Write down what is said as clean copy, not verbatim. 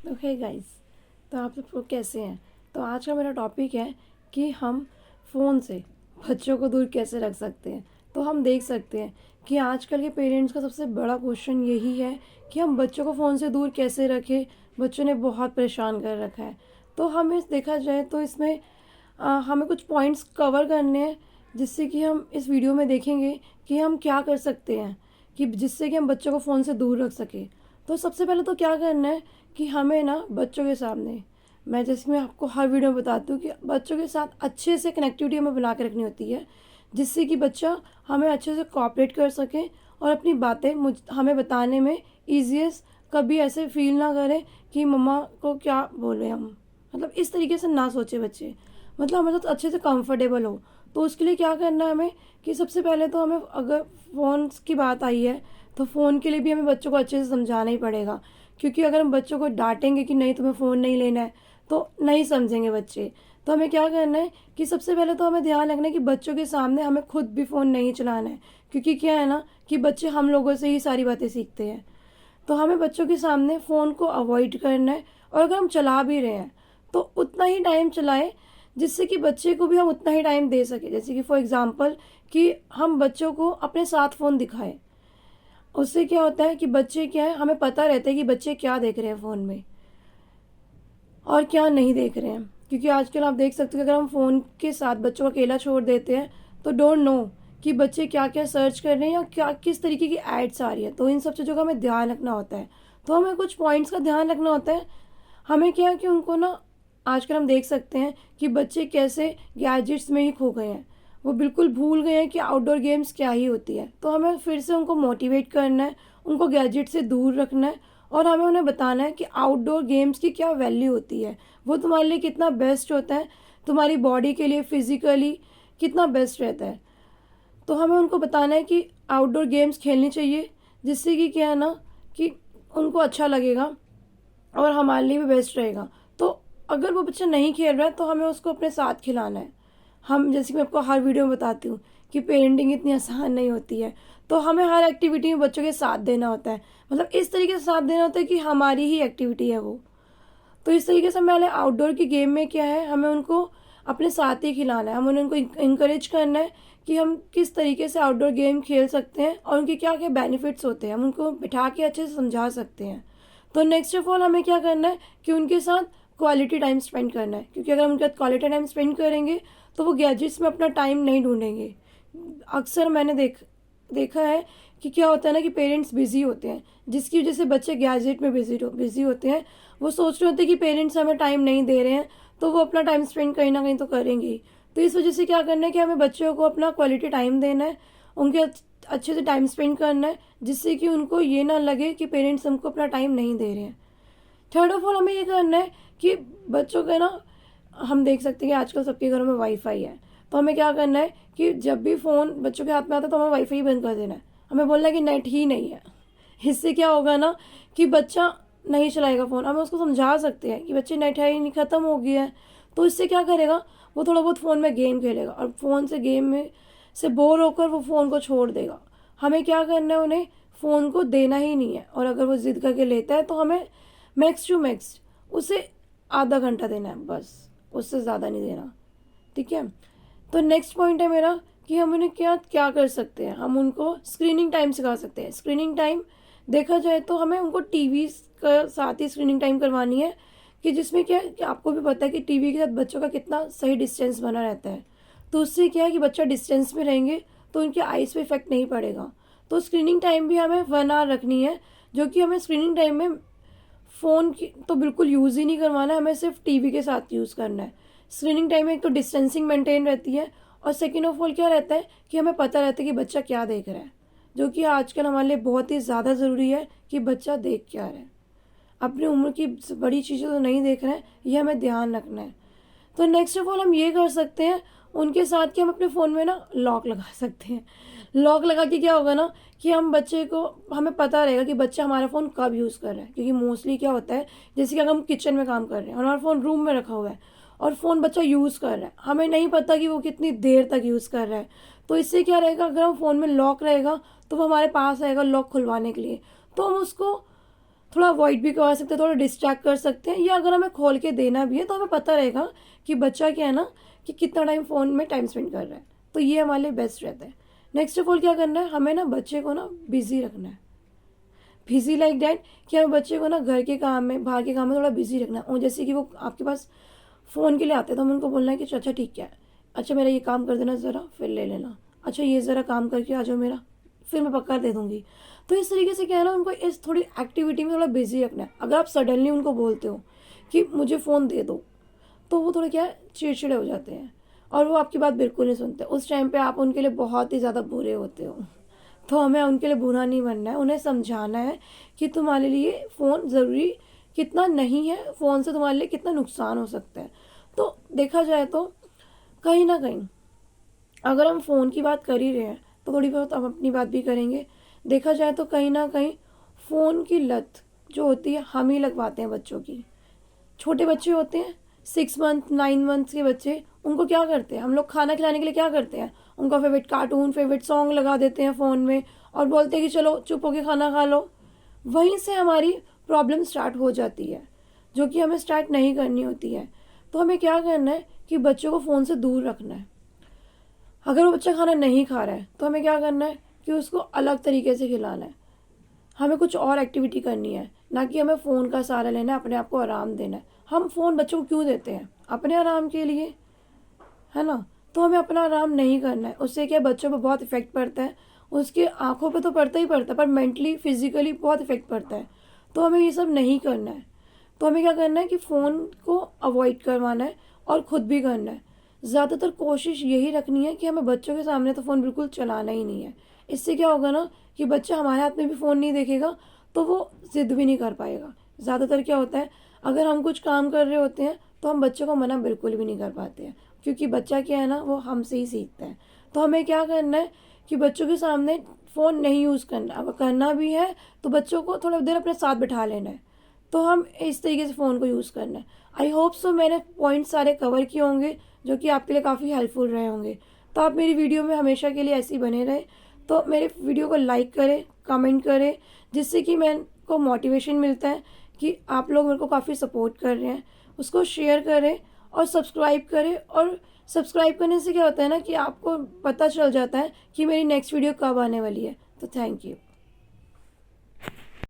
तो hey guys, तो आप सब लोग कैसे हैं। तो आज का मेरा टॉपिक है कि हम फ़ोन से बच्चों को दूर कैसे रख सकते हैं। तो हम देख सकते हैं कि आजकल के पेरेंट्स का सबसे बड़ा क्वेश्चन यही है कि हम बच्चों को फ़ोन से दूर कैसे रखें। बच्चों ने बहुत परेशान कर रखा है। तो हमें देखा जाए तो इसमें हमें कुछ पॉइंट्स कवर करने हैं, जिससे कि हम इस वीडियो में देखेंगे कि हम क्या कर सकते हैं कि जिससे कि हम बच्चों को फ़ोन से दूर रख सकें। तो सबसे पहले तो क्या करना है कि हमें ना बच्चों के सामने, मैं जैसे कि मैं आपको हर वीडियो में बताती हूँ कि बच्चों के साथ अच्छे से कनेक्टिविटी हमें बना के रखनी होती है, जिससे कि बच्चा हमें अच्छे से कोऑपरेट कर सके और अपनी बातें हमें बताने में ईजीएस्ट, कभी ऐसे फील ना करे कि मम्मा को क्या बोले हम, मतलब इस तरीके से ना सोचे बच्चे, मतलब हमारे साथ अच्छे से कंफर्टेबल हो। तो उसके लिए क्या करना है हमें कि सबसे पहले तो हमें, अगर फ़ोन की बात आई है तो फ़ोन के लिए भी हमें बच्चों को अच्छे से समझाना ही पड़ेगा, क्योंकि अगर हम बच्चों को डांटेंगे कि नहीं तुम्हें फ़ोन नहीं लेना है तो नहीं समझेंगे बच्चे। तो हमें क्या करना है कि सबसे पहले तो हमें ध्यान रखना है कि बच्चों के सामने हमें खुद भी फ़ोन नहीं चलाना है, क्योंकि क्या है ना कि बच्चे हम लोगों से ही सारी बातें सीखते हैं। तो हमें बच्चों के सामने फ़ोन को अवॉइड करना है, और अगर हम चला भी रहे हैं तो उतना ही टाइम चलाएं जिससे कि बच्चे को भी हम उतना ही टाइम दे सकें। जैसे कि फॉर एग्ज़ाम्पल कि हम बच्चों को अपने साथ फ़ोन दिखाएं। उससे क्या होता है कि बच्चे क्या है, हमें पता रहता है कि बच्चे क्या देख रहे हैं फ़ोन में और क्या नहीं देख रहे हैं। क्योंकि आजकल आप देख सकते हो कि अगर हम फ़ोन के साथ बच्चों को अकेला छोड़ देते हैं तो डोंट नो कि बच्चे क्या क्या सर्च कर रहे हैं या क्या किस तरीके की एड्स आ रही है। तो इन सब चीज़ों का हमें ध्यान रखना होता है। तो हमें कुछ पॉइंट्स का ध्यान रखना होता है। हमें क्या है कि उनको ना, आजकल हम देख सकते हैं कि बच्चे कैसे गैजेट्स में ही खो गए हैं। वो बिल्कुल भूल गए हैं कि आउटडोर गेम्स क्या ही होती है। तो हमें फिर से उनको मोटिवेट करना है, उनको गैजेट से दूर रखना है, और हमें उन्हें बताना है कि आउटडोर गेम्स की क्या वैल्यू होती है, वो तुम्हारे लिए कितना बेस्ट होता है, तुम्हारी बॉडी के लिए फिजिकली कितना बेस्ट रहता है। तो हमें उनको बताना है कि आउटडोर गेम्स खेलनी चाहिए, जिससे कि क्या है ना कि उनको अच्छा लगेगा और हमारे लिए भी बेस्ट रहेगा। तो अगर वो बच्चा नहीं खेल रहा है तो हमें उसको अपने साथ खिलाना है। हम, जैसे कि मैं आपको हर वीडियो में बताती हूँ कि पेरेंटिंग इतनी आसान नहीं होती है। तो हमें हर एक्टिविटी में बच्चों के साथ देना होता है, मतलब इस तरीके से साथ देना होता है कि हमारी ही एक्टिविटी है वो। तो इस तरीके से मैंने आउटडोर की गेम में क्या है, हमें उनको अपने साथ ही खिलाना है। हमें उनको इंकरेज करना है कि हम किस तरीके से आउटडोर गेम खेल सकते हैं और उनके क्या क्या बेनिफिट्स होते हैं। हम उनको बिठा के अच्छे से समझा सकते हैं। तो नेक्स्ट ऑफ ऑल हमें क्या करना है कि उनके साथ क्वालिटी टाइम स्पेंड करना है, क्योंकि अगर हम उनके साथ क्वालिटी टाइम स्पेंड करेंगे तो वो गैजेट्स में अपना टाइम नहीं ढूंढेंगे। अक्सर मैंने देखा है कि क्या होता है ना कि पेरेंट्स बिजी होते हैं, जिसकी वजह से बच्चे गैजेट में बिजी होते हैं। वो सोच रहे होते हैं कि पेरेंट्स हमें टाइम नहीं दे रहे हैं, तो वो अपना टाइम स्पेंड कहीं ना कहीं तो करेंगे ही। तो इस वजह से क्या करना है कि हमें बच्चों को अपना क्वालिटी टाइम देना है, उनके अच्छे से टाइम स्पेंड करना है, जिससे कि उनको ये ना लगे कि पेरेंट्स हमको अपना टाइम नहीं दे रहे हैं। थर्ड ऑफ ऑल हमें ये करना है कि बच्चों का ना, हम देख सकते हैं कि आजकल सबके घरों में वाईफाई है। तो हमें क्या करना है कि जब भी फ़ोन बच्चों के हाथ में आता है तो हमें वाईफाई बंद कर देना है। हमें बोलना है कि नेट ही नहीं है। इससे क्या होगा ना कि बच्चा नहीं चलाएगा फ़ोन। हमें उसको समझा सकते हैं कि बच्चे नेट है ही नहीं, ख़त्म हो गया है। तो इससे क्या करेगा, वो थोड़ा बहुत फ़ोन में गेम खेलेगा और फ़ोन से गेम में से बोर होकर वो फ़ोन को छोड़ देगा। हमें क्या करना है, उन्हें फ़ोन को देना ही नहीं है, और अगर वो ज़िद करके लेता है तो हमें मैक्स टू मैक्स उसे आधा घंटा देना है बस, उससे ज़्यादा नहीं देना। ठीक है। तो नेक्स्ट पॉइंट है मेरा कि हम उन्हें क्या क्या कर सकते हैं। हम उनको स्क्रीनिंग टाइम सिखा सकते हैं। स्क्रीनिंग टाइम देखा जाए तो हमें उनको टीवी का साथ ही स्क्रीनिंग टाइम करवानी है, कि जिसमें क्या है कि आपको भी पता है कि टीवी के साथ बच्चों का कितना सही डिस्टेंस बना रहता है। तो उससे क्या है कि बच्चा डिस्टेंस में रहेंगे तो उनके आइज़ पे इफेक्ट नहीं पड़ेगा। तो स्क्रीनिंग टाइम भी हमें 1 आवर रखनी है, जो कि हमें स्क्रीनिंग टाइम में फ़ोन की तो बिल्कुल यूज़ ही नहीं करवाना है, हमें सिर्फ टीवी के साथ यूज़ करना है। स्क्रीनिंग टाइम में एक तो डिस्टेंसिंग मेंटेन रहती है, और सेकेंड ऑफ ऑल क्या रहता है कि हमें पता रहता है कि बच्चा क्या देख रहा है, जो कि आजकल हमारे लिए बहुत ही ज़्यादा ज़रूरी है कि बच्चा देख क्या रहा है। अपनी उम्र की बड़ी चीज़ें तो नहीं देख रहे हैं, ये हमें ध्यान रखना है। तो नेक्स्ट ऑफ ऑल हम ये कर सकते हैं उनके साथ कि हम अपने फ़ोन में ना लॉक लगा सकते हैं। लॉक लगा के क्या होगा ना कि हम बच्चे को, हमें पता रहेगा कि बच्चा हमारा फ़ोन कब यूज़ कर रहा है। क्योंकि मोस्टली क्या होता है, जैसे कि अगर हम किचन में काम कर रहे हैं और हमारा फ़ोन रूम में रखा हुआ है और फ़ोन बच्चा यूज़ कर रहा है, हमें नहीं पता कि वो कितनी देर तक यूज़ कर रहा है। तो इससे क्या रहेगा, अगर हम फ़ोन में लॉक रहेगा तो वो हमारे पास आएगा लॉक खुलवाने के लिए। तो हम उसको थोड़ा अवॉइड भी करवा सकते हैं, थोड़ा डिस्ट्रैक्ट कर सकते हैं, या अगर हमें खोल के देना भी है तो हमें पता रहेगा कि बच्चा क्या है ना कि कितना टाइम फ़ोन में टाइम स्पेंड कर रहा है, तो ये हमारे लिए बेस्ट रहता है। नेक्स्ट ऑफ ऑल क्या करना है, हमें ना बच्चे को ना बिजी रखना है, बिजी लाइक डैट कि हमें बच्चे को ना घर के काम में, बाहर के काम में थोड़ा बिजी रखना है। और जैसे कि वो आपके पास फ़ोन के लिए आते हैं तो हमें उनको बोलना है कि अच्छा ठीक है, अच्छा मेरा ये काम कर देना ज़रा, फिर ले लेना, अच्छा ये ज़रा काम करके आ जाओ मेरा, फिर मैं पक्का दे दूँगी। तो इस तरीके से क्या है ना, उनको इस थोड़ी एक्टिविटी में थोड़ा बिजी रखना है। अगर आप सडनली उनको बोलते हो कि मुझे फ़ोन दे दो, तो वो थोड़ा क्या है, चिड़चिड़े हो जाते हैं और वो आपकी बात बिल्कुल नहीं सुनते। उस टाइम पे आप उनके लिए बहुत ही ज़्यादा बुरे होते हो। तो हमें उनके लिए बुरा नहीं बनना है, उन्हें समझाना है कि तुम्हारे लिए फ़ोन ज़रूरी कितना नहीं है, फ़ोन से तुम्हारे लिए कितना नुकसान हो सकता है। तो देखा जाए तो कहीं ना कहीं अगर हम फ़ोन की बात कर ही रहे हैं तो थोड़ी बहुत हम अपनी बात भी करेंगे। देखा जाए तो कहीं ना कहीं फ़ोन की लत जो होती है हम ही लगवाते हैं बच्चों की। छोटे बच्चे होते हैं, 6 मंथ 9 मंथ्स के बच्चे, उनको क्या करते हैं हम लोग, खाना खिलाने के लिए क्या करते हैं, उनका फेवरेट कार्टून, फेवरेट सॉन्ग लगा देते हैं फ़ोन में और बोलते हैं कि चलो चुप होके खाना खा लो। वहीं से हमारी प्रॉब्लम स्टार्ट हो जाती है, जो कि हमें स्टार्ट नहीं करनी होती है। तो हमें क्या करना है कि बच्चों को फ़ोन से दूर रखना है। अगर वो बच्चा खाना नहीं खा रहा है तो हमें क्या करना है कि उसको अलग तरीके से खिलाना है, हमें कुछ और एक्टिविटी करनी है, ना कि हमें फ़ोन का सहारा लेना है, अपने आप को आराम देना है। हम फ़ोन बच्चों को क्यों देते हैं, अपने आराम के लिए, है ना। तो हमें अपना आराम नहीं करना है, उससे क्या बच्चों पर बहुत इफेक्ट पड़ता है, उसके आंखों पे तो पड़ता ही पड़ता है, पर मेंटली फिजिकली बहुत इफेक्ट पड़ता है। तो हमें ये सब नहीं करना है। तो हमें क्या करना है कि फ़ोन को अवॉइड करवाना है और ख़ुद भी करना है। ज़्यादातर कोशिश यही रखनी है कि हमें बच्चों के सामने तो फ़ोन बिल्कुल चलाना ही नहीं है। इससे क्या होगा ना कि बच्चा हमारे हाथ में भी फ़ोन नहीं देखेगा तो वो ज़िद भी नहीं कर पाएगा। ज़्यादातर क्या होता है, अगर हम कुछ काम कर रहे होते हैं तो हम बच्चों को मना बिल्कुल भी नहीं कर पाते हैं, क्योंकि बच्चा क्या है ना, वो हमसे ही सीखता है। तो हमें क्या करना है कि बच्चों के सामने फ़ोन नहीं यूज़ करना। अगर करना भी है तो बच्चों को थोड़ा देर अपने साथ बिठा लेना है। तो हम इस तरीके से फ़ोन को यूज़ करना है। आई होप सो मैंने पॉइंट सारे कवर किए होंगे जो कि आपके लिए काफ़ी हेल्पफुल रहे होंगे। तो आप मेरी वीडियो में हमेशा के लिए ऐसे ही बने रहें। तो मेरे वीडियो को लाइक करें, कमेंट करें, जिससे कि मैं को मोटिवेशन मिलता है कि आप लोग मेरे को काफ़ी सपोर्ट कर रहे हैं। उसको शेयर करें और सब्सक्राइब करें। और सब्सक्राइब करने से क्या होता है ना कि आपको पता चल जाता है कि मेरी नेक्स्ट वीडियो कब आने वाली है। तो थैंक यू।